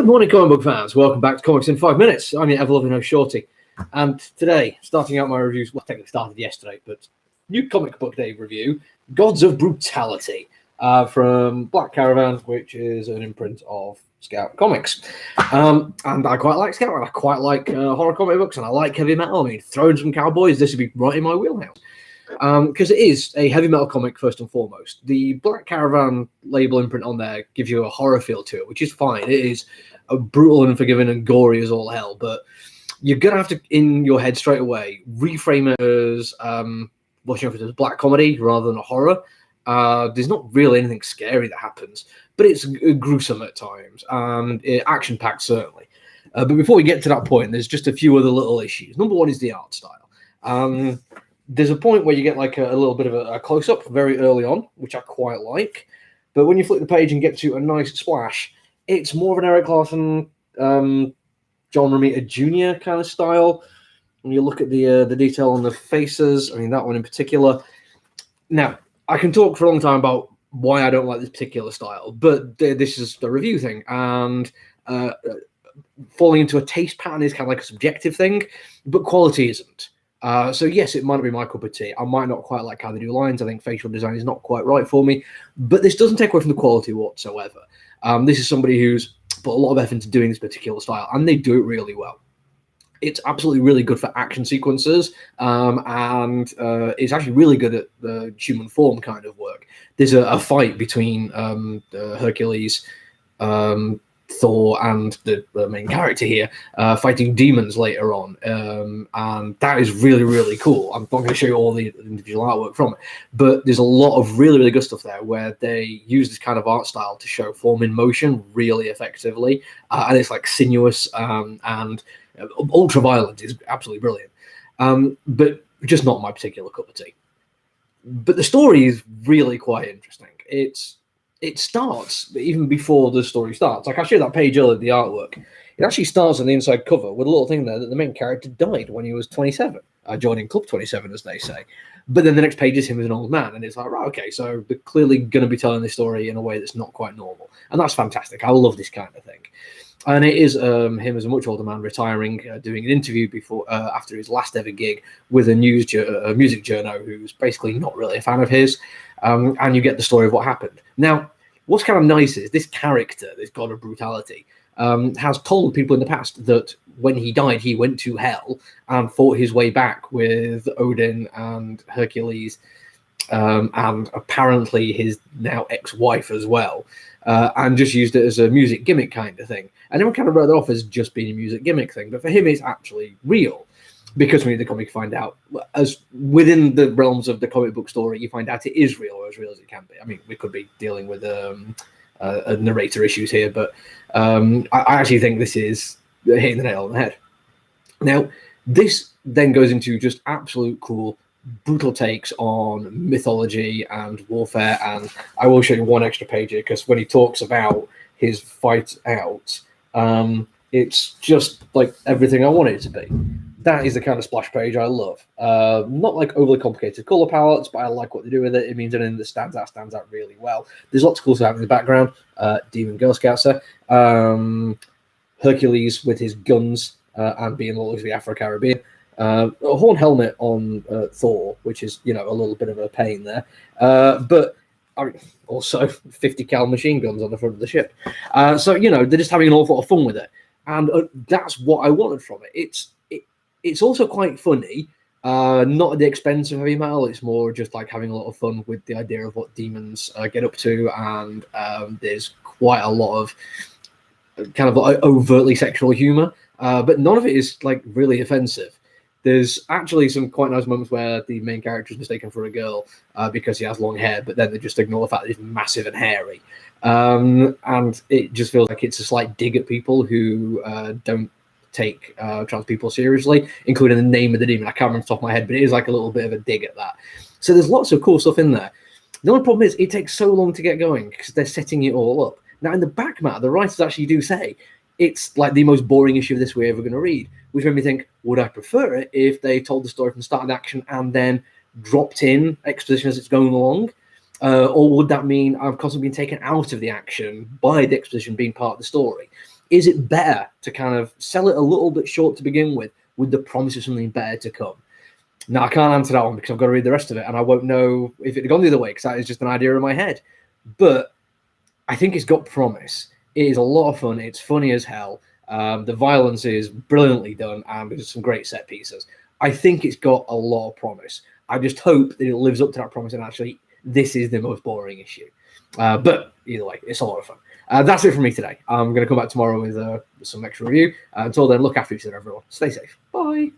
Good morning, comic book fans. Welcome back to Comics in 5 Minutes. I'm your ever-loving host, Shorty. And today, starting out my reviews, well, technically started yesterday, but new comic book day review, Gods of Brutality, from Black Caravan, which is an imprint of Scout Comics. And I quite like Scout, and I quite like horror comic books, and I like heavy metal. I mean, throwing some cowboys, this would be right in my wheelhouse. Because it is a heavy metal comic first and foremost. The Black Caravan label imprint on there gives you a horror feel to it, which is fine. It is brutal and unforgiving and gory as all hell, but you're gonna have to, in your head straight away, reframe it as watching it as black comedy rather than a horror. There's not really anything scary that happens, but it's gruesome at times and action packed certainly. But before we get to that point, there's just a few other little issues. Number one is the art style. There's a point where you get like a little bit of a close-up very early on, which I quite like. But when you flip the page and get to a nice splash, it's more of an Eric Larson, John Romita Jr. kind of style. When you look at the detail on the faces, I mean, that one in particular. Now, I can talk for a long time about why I don't like this particular style, but this is the review thing. And falling into a taste pattern is kind of like a subjective thing, but quality isn't. So yes, it might not be my cup of tea. I might not quite like how they do lines. I think facial design is not quite right for me, but this doesn't take away from the quality whatsoever. This is somebody who's put a lot of effort into doing this particular style, and they do it really well. It's absolutely really good for action sequences, and it's actually really good at the human form kind of work. There's a fight between Hercules, Thor, and the main character here fighting demons later on, and that is really, really cool. I'm not going to show you all the individual artwork from it, but there's a lot of really, really good stuff there where they use this kind of art style to show form in motion really effectively, and it's like sinuous and ultra violent. Is absolutely brilliant, but just not my particular cup of tea. But the story is really quite interesting. It starts even before the story starts. Like I showed that page earlier, the artwork. It actually starts on the inside cover with a little thing there that the main character died when he was 27, joining Club 27, as they say. But then the next page is him as an old man, and it's like, right, okay, so they're clearly going to be telling this story in a way that's not quite normal, and that's fantastic. I love this kind of thing. And it is him as a much older man retiring, doing an interview before after his last ever gig with a music journo who's basically not really a fan of his, and you get the story of what happened. Now, what's kind of nice is this character, this god of brutality, has told people in the past that when he died, he went to hell and fought his way back with Odin and Hercules, and apparently his now ex-wife as well, and just used it as a music gimmick kind of thing. And everyone kind of wrote it off as just being a music gimmick thing, but for him, it's actually real. Because when you read the comic, you find out, as within the realms of the comic book story, you find out it is real, or as real as it can be. I mean, we could be dealing with narrator issues here, but I actually think this is hitting the nail on the head. Now, this then goes into just absolute cool, brutal takes on mythology and warfare, and I will show you one extra page here, because when he talks about his fight out, it's just like everything I want it to be. That is the kind of splash page I love. Not like overly complicated color palettes, but I like what they do with it. It means anything that stands out really well. There's lots of cool stuff in the background. Demon Girl Scouts there. Hercules with his guns and being all over the Afro-Caribbean. A horn helmet on Thor, which is, a little bit of a pain there. But I mean, also 50 cal machine guns on the front of the ship. So, they're just having an awful lot of fun with it. And that's what I wanted from it. It's also quite funny, not at the expense of heavy metal. It's more just like having a lot of fun with the idea of what demons get up to, and there's quite a lot of kind of like overtly sexual humor, but none of it is like really offensive. There's actually some quite nice moments where the main character is mistaken for a girl because he has long hair, but then they just ignore the fact that he's massive and hairy. And it just feels like it's a slight dig at people who don't take trans people seriously, including the name of the demon. I can't remember off the top of my head, but it is like a little bit of a dig at that. So there's lots of cool stuff in there. The only problem is it takes so long to get going because they're setting it all up. Now, in the back matter, the writers actually do say it's like the most boring issue of this we're ever going to read, which made me think, would I prefer it if they told the story from start to action and then dropped in exposition as it's going along? Or would that mean I've constantly been taken out of the action by the exposition being part of the story? is it better to kind of sell it a little bit short to begin with the promise of something better to come? Now, I can't answer that one because I've got to read the rest of it, and I won't know if it had gone the other way because that is just an idea in my head. But I think it's got promise. It is a lot of fun. It's funny as hell. The violence is brilliantly done, and there's some great set pieces. I think it's got a lot of promise. I just hope that it lives up to that promise, and actually, this is the most boring issue. But either way, it's a lot of fun. That's it for me today. I'm going to come back tomorrow with some extra review. Until then, look after each other, everyone. Stay safe. Bye.